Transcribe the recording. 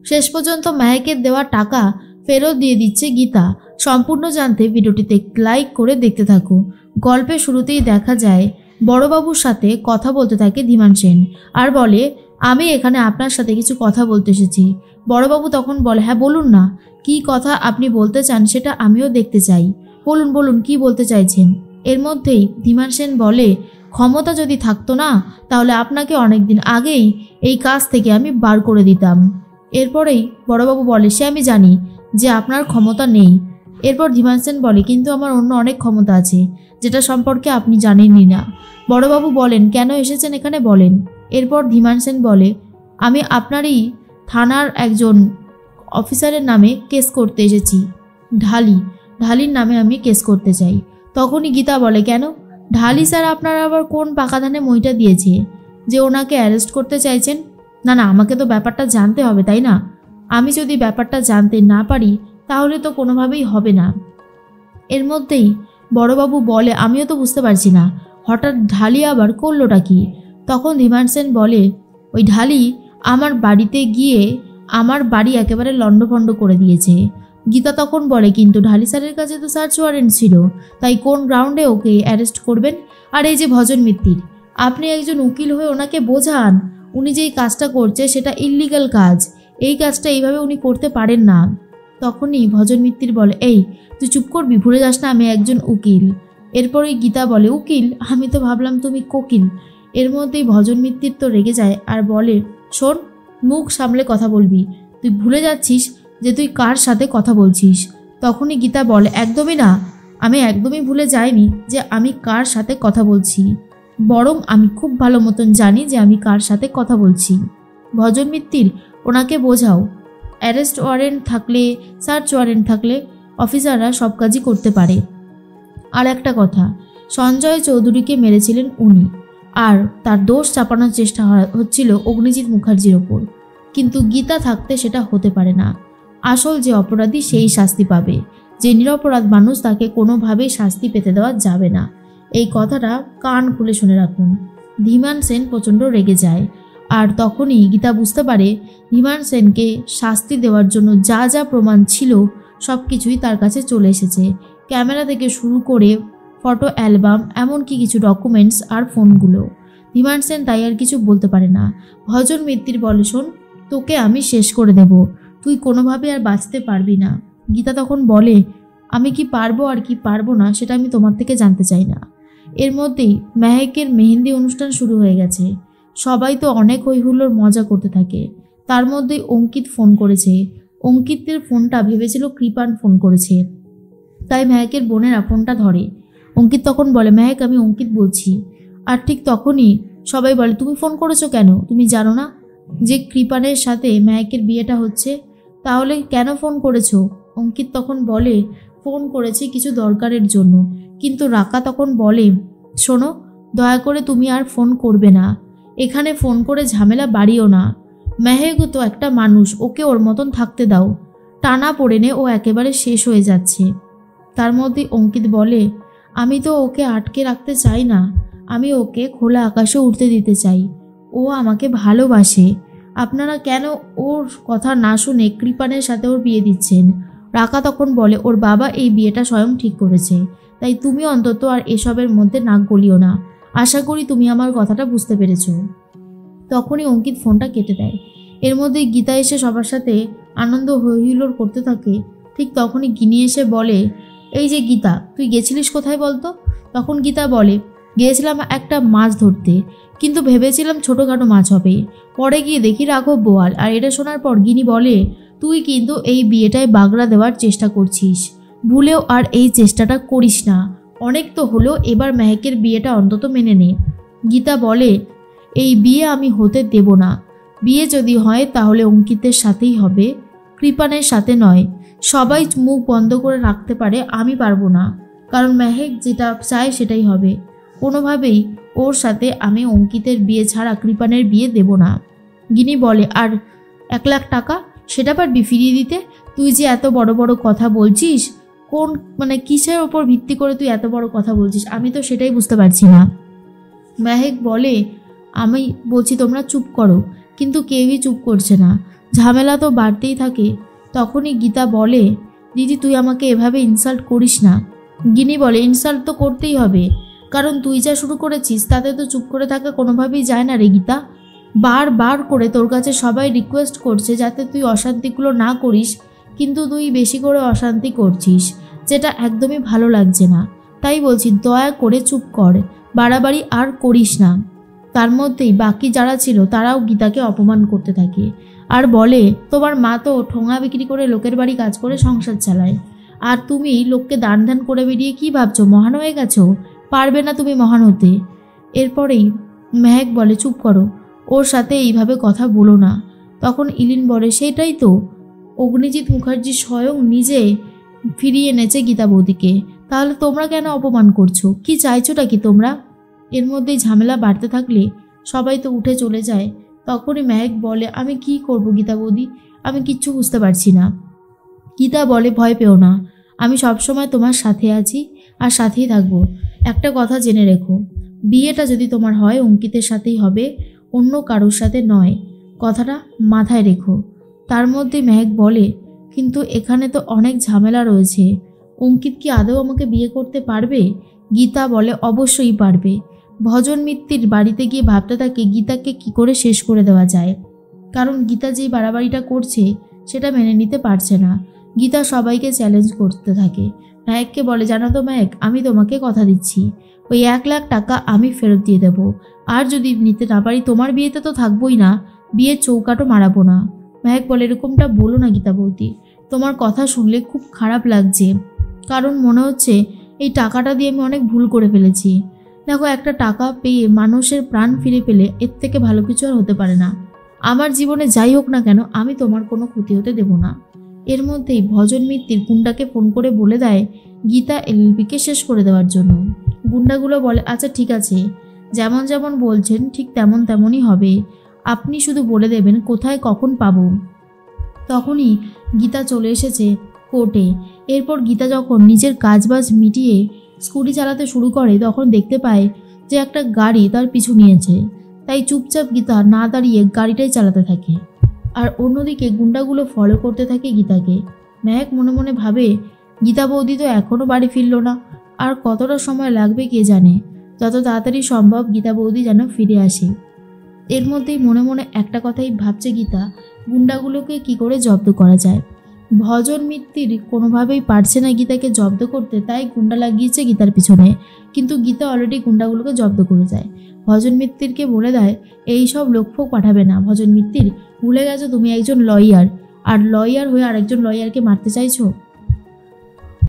শেষ পর্যন্ত মেহেকের দেওয়া টাকা ফেরত দিয়ে দিচ্ছে গীতা। সম্পূর্ণ জানতে ভিডিওটিতে লাইক করে দেখতে থাকো। গল্পের শুরুতেই দেখা যায় বড়বাবুর সাথে কথা বলতে থাকে ধীমান সেন আর বলে, আমি এখানে আপনার সাথে কিছু কথা বলতে এসেছি। বড়বাবু তখন বলে, হ্যাঁ বলুন না, কি কথা আপনি বলতে চান সেটা আমিও দেখতে চাই, বলুন বলুন কি বলতে চাইছেন। এর মধ্যেই ধীমান সেন বলে, ক্ষমতা যদি থাকতো না তাহলে আপনাকে অনেকদিন আগেই এই কাজ থেকে আমি বার করে দিতাম। এরপরেই বড়বাবু বলে, সে আমি জানি যে আপনার ক্ষমতা নেই। এরপর ধীমান সেন বলে, কিন্তু আমার অন্য অনেক ক্ষমতা আছে যেটা সম্পর্কে আপনি জানেনই না। বড়বাবু বলেন, কেন এসেছেন এখানে বলেন। এরপর ধীমান সেন বলে, আমি আপনারই থানার একজন অফিসারের নামে কেস করতে এসেছি, ঢালির নামে আমি কেস করতে চাই। তখনই গীতা বলে, কেন? ঢালি স্যার আপনার আবার কোন পাকা ধানে মইটা দিয়েছে যে ওনাকে অ্যারেস্ট করতে চাইছেন? না না, আমাকে তো ব্যাপারটা জানতে হবে, তাই না? আমি যদি ব্যাপারটা জানতে না পারি তাহলে তো কোনোভাবেই হবে না। এর মধ্যেই বড়বাবু বলে, আমিও তো বুঝতে পারছি না হঠাৎ ঢালি আবার করলোটা কি। তখন ধীমান সেন বলে, ওই ঢালি আমার বাড়িতে গিয়ে আমার বাড়ি একেবারে লণ্ডভণ্ড করে দিয়েছে। গীতা তখন বলে, কিন্তু ঢালি স্যারের কাছে তো সার্চ ওয়ারেন্ট ছিল, তাই কোন গ্রাউন্ডে ওকে অ্যারেস্ট করবেন? আর এই যে ভজন মিত্তির, আপনি একজন উকিল হয়ে ওনাকে বোঝান উনি যেই কাজটা করছে সেটা ইল্লিগাল কাজ, এই কাজটা এইভাবে উনি করতে পারেন না। তখনই ভজন মিত্তির বলে, এই তুই চুপ করবি, ভুলে যাস না আমি একজন উকিল। এরপরেই গীতা বলে, উকিল? আমি তো ভাবলাম তুমি কোকিল। এর মধ্যেই ভজন মিত্তির তো রেগে যায় আর বলে, শোন, মুখ সামলে কথা বলবি, তুই ভুলে যাচ্ছিস যে তুই কার সাথে কথা বলছিস। তখনই গীতা বলে, একদমই না, আমি একদমই ভুলে যাইনি যে আমি কার সাথে কথা বলছি, বরং আমি খুব ভালো মতন জানি যে আমি কার সাথে কথা বলছি। ভজন মিত্তির, ওনাকে বোঝাও, অ্যারেস্ট ওয়ারেন্ট থাকলে সার্চ ওয়ারেন্ট থাকলে অফিসাররা সব কাজই করতে পারে। আর একটা কথা, সঞ্জয় চৌধুরীকে মেরেছিলেন উনি, আর তার দোষ চাপানোর চেষ্টা হচ্ছিল অগ্নিজিৎ মুখার্জির ওপর, কিন্তু গীতা থাকতে সেটা হতে পারে না। আসল যে অপরাধী সেই শাস্তি পাবে, যে নিরপরাধ মানুষ তাকে কোনোভাবেই শাস্তি পেতে দেওয়া যাবে না। এই কথাটা কান খুলে শুনে রাখুন। ধীমান সেন প্রচণ্ড রেগে যায় আর তখনই গীতা বুঝতে পারে ধীমান সেনকে শাস্তি দেওয়ার জন্য যা যা প্রমাণ ছিল সব কিছুই তার কাছে চলে এসেছে, ক্যামেরা থেকে শুরু করে ফটো অ্যালবাম, এমনকি কিছু ডকুমেন্টস আর ফোনগুলো। ধীমান সেন তাই আর কিছু বলতে পারে না। ভজন মিত্তির বলে, শোন, তোকে আমি শেষ করে দেব, তুই কোনোভাবে আর বাঁচতে পারবি না। গীতা তখন বলে, আমি কি পারবো আর কি পারবো না সেটা আমি তোমার থেকে জানতে চাই না। এর মধ্যেই মেহেকের মেহেন্দি অনুষ্ঠান শুরু হয়ে গেছে। সবাই তো অনেক হইহুল্লোড় মজা করতে থাকে। তার মধ্যেই অঙ্কিত ফোন করেছে। অঙ্কিতের ফোনটা ভেবেছিল কৃপান ফোন করেছে, তাই মেহেকের বোনেরা ফোনটা ধরে। অঙ্কিত তখন বলে, মেহেক আমি অঙ্কিত বলছি। আর ঠিক তখনই সবাই বলে, তুমি ফোন করেছো কেন? তুমি জানো না যে কৃপানের সাথে মেহেকের বিয়েটা হচ্ছে? তাহলে কেন ফোন করেছো? অঙ্কিত তখন বলে, ফোন করেছি কিছু দরকারের জন্য। কিন্তু রাকা তখন বলে, শোনো, দয়া করে তুমি আর ফোন করবে না, এখানে ফোন করে ঝামেলা বাড়িও না। মেহেকও তো একটা মানুষ, ওকে ওর মতন থাকতে দাও, টানা পড়ে নে, ও একেবারে শেষ হয়ে যাচ্ছে। তার মধ্যে অঙ্কিত বলে, আমি তো ওকে আটকে রাখতে চাই না, আমি ওকে খোলা আকাশে উঠতে দিতে চাই, ও আমাকে ভালোবাসে। আপনারা কেন ওর কথা না শুনে কৃপানের সাথে ওর বিয়ে দিচ্ছেন? রাকা তখন বলে, ওর বাবা এই বিয়েটা স্বয়ং ঠিক করেছে, তাই তুমি অন্তত আর এসবের মধ্যে নাক গলিও না। আশা করি তুমি আমার কথাটা বুঝতে পেরেছ। তখনই অঙ্কিত ফোনটা কেটে দেয়। এর মধ্যে গীতা এসে সবার সাথে আনন্দ হইহুল্লোড় করতে থাকে। ঠিক তখনই গিনি এসে বলে, এই যে গীতা, তুই গেছিলিস কোথায় বলতো? তখন গীতা বলে, গিয়েছিলাম একটা মাছ ধরতে, কিন্তু ভেবেছিলাম ছোটোখাটো মাছ হবে, পরে গিয়ে দেখি রাঘব বোয়াল। আর এটা শোনার পর গিনি বলে, তুই কিন্তু এই বিয়েটায় বাগড়া দেওয়ার চেষ্টা করছিস, ভুলেও আর এই চেষ্টাটা করিস না। অনেক তো হলো, এবার মেহেকের বিয়েটা অন্তত মেনে নে। গীতা বলে, এই বিয়ে আমি হতে দেব না। বিয়ে যদি হয় তাহলে অঙ্কিতের সাথেই হবে, কৃপানের সাথে নয়। সবাই মুখ বন্ধ করে রাখতে পারে, আমি পারবো না, কারণ মেহেক যেটা চায় সেটাই হবে। কোনোভাবেই ওর সাথে আমি অঙ্কিতের বিয়ে ছাড়া কৃপানের বিয়ে দেব না। গিনি বলে, আর 1 লাখ টাকা সেটা পারবি ফিরিয়ে দিতে? তুই যে এত বড় বড় কথা বলছিস, কোন কিসের ওপর ভিত্তি করে তুই এত বড় কথা বলছিস, আমি তো সেটাই বুঝতে পারছি না। মেহেক বলে, আমি বলছি তোমরা চুপ করো, কিন্তু কেউই চুপ করছে না। ঝামেলা তো বাড়তেই থাকে। তখনই গীতা বলে, দিদি তুই আমাকে এভাবে ইনসাল্ট করিস না। গিনি বলে, ইনসাল্ট তো করতেই হবে, কারণ তুই যা শুরু করেছিস তাতে তো চুপ করে থাকা কোনোভাবেই যায় না রে গীতা। বার করে তোর কাছে সবাই রিকোয়েস্ট করছে যাতে তুই অশান্তিগুলো না করিস, কিন্তু তুই বেশি করে অশান্তি করছিস, যেটা একদমই ভালো লাগছে না। তাই বলছি দয়া করে চুপ কর, বাড়াবাড়ি আর করিস না। তার মধ্যেই বাকি যারা ছিল তারাও গীতাকে অপমান করতে থাকে আর বলে, তোমার মা তো ঠোঙা বিক্রি করে লোকের বাড়ি কাজ করে সংসার চালায়, আর তুমি লোককে দান ধ্যান করে বেরিয়ে কি ভাবছো মহান হয়ে গেছো? পারবে না তুমি মহান হতে। এরপরেই মেহেক বলে, চুপ করো, ওর সাথে এইভাবে কথা বলো না। তখন ইলিন বলে, সেটাই তো, অগ্নিজিৎ মুখার্জি স্বয়ং নিজে ফিরিয়ে এনেছে গীতা বৌদিকে, তাহলে তোমরা কেন অপমান করছো? কি চাইছোটা কি তোমরা? এর মধ্যেই ঝামেলা বাড়তে থাকলে সবাই তো উঠে চলে যায়। তখনই মেহেক বলে, আমি কি করব গীতা বৌদি, আমি কিচ্ছু বুঝতে পারছি না। গীতা বলে, ভয় পেও না, আমি সবসময় তোমার সাথে আছি আর সাথেই থাকবো। একটা কথা জেনে রেখো, বিয়েটা যদি তোমার হয় অঙ্কিতের সাথেই হবে, অন্য কারোর সাথে নয়, কথাটা মাথায় রেখো। তার মধ্যে মেহেক বলে, কিন্তু এখানে তো অনেক ঝামেলা রয়েছে, অঙ্কিত কি আদৌ আমাকে বিয়ে করতে পারবে? গীতা বলে, অবশ্যই পারবে। ভজন মিত্তির বাড়িতে গিয়ে ভাবতে থাকে গীতাকে কি করে শেষ করে দেওয়া যায়, কারণ গীতা যেই বাড়াবাড়িটা করছে সেটা মেনে নিতে পারছে না। গীতা সবাইকে চ্যালেঞ্জ করতে থাকে। মেহেককে বলে, জানো তো মেহেক, আমি তোমাকে কথা দিচ্ছি, ওই 1,00,000 টাকা আমি ফেরত দিয়ে দেবো, আর যদি নিতে না পারি তোমার বিয়েতে তো থাকবোই না, বিয়ের চৌকাটও মারাবো না। মেহেক বলে, এরকমটা বলো না গীতা বৌদি, তোমার কথা শুনলে খুব খারাপ লাগছে, কারণ মনে হচ্ছে এই টাকাটা দিয়ে আমি অনেক ভুল করে ফেলেছি। দেখো, একটা টাকা পেয়ে মানুষের প্রাণ ফিরে পেলে এর থেকে ভালো কিছু আর হতে পারে না। আমার জীবনে যাই হোক না কেন, আমি তোমার কোনো ক্ষতি হতে দেব না। এর মধ্যেই ভজন মিত্তির গুন্ডাকে ফোন করে বলে দেয় গীতা এলএলবিকে শেষ করে দেওয়ার জন্য। গুন্ডাগুলো বলে, আচ্ছা ঠিক আছে, যেমন যেমন বলছেন ঠিক তেমন তেমনই হবে, আপনি শুধু বলে দেবেন কোথায় কখন পাবো। তখনই গীতা চলে এসেছে কোর্টে। এরপর গীতা যখন নিজের কাজবাজ মিটিয়ে স্কুটি চালাতে শুরু করে, তখন দেখতে পায় যে একটা গাড়ি তার পিছু নিয়েছে। তাই চুপচাপ গীতা না দাঁড়িয়ে গাড়িটাই চালাতে থাকে, আর অন্যদিকে গুন্ডাগুলো ফলো করতে থাকে গীতাকে। মেহেক মনে মনে ভাবে, গীতা বৌদি তো এখনও বাড়ি ফিরল না, আর কতটা সময় লাগবে কে জানে, যত তাড়াতাড়ি সম্ভব গীতা বৌদি যেন ফিরে আসে। এর মধ্যেই মনে মনে একটা কথাই ভাবছে গীতা, গুন্ডাগুলোকে কি করে জব্দ করা যায়। ভজন মিত্তির কোনোভাবেই পারছে না গীতাকে জব্দ করতে, তাই গুন্ডা লাগিয়েছে গীতার পিছনে, কিন্তু গীতা অলরেডি গুন্ডাগুলোকে জব্দ করে যায়। ভজন মিত্তিরকে বলে দেয়, এই সব লোকফোক পাঠাবে না। ভজন মিত্তির, ভুলে গেছো তুমি একজন লয়ার, আর লয়ার হয়ে আরেকজন লয়ারকে মারতে চাইছো?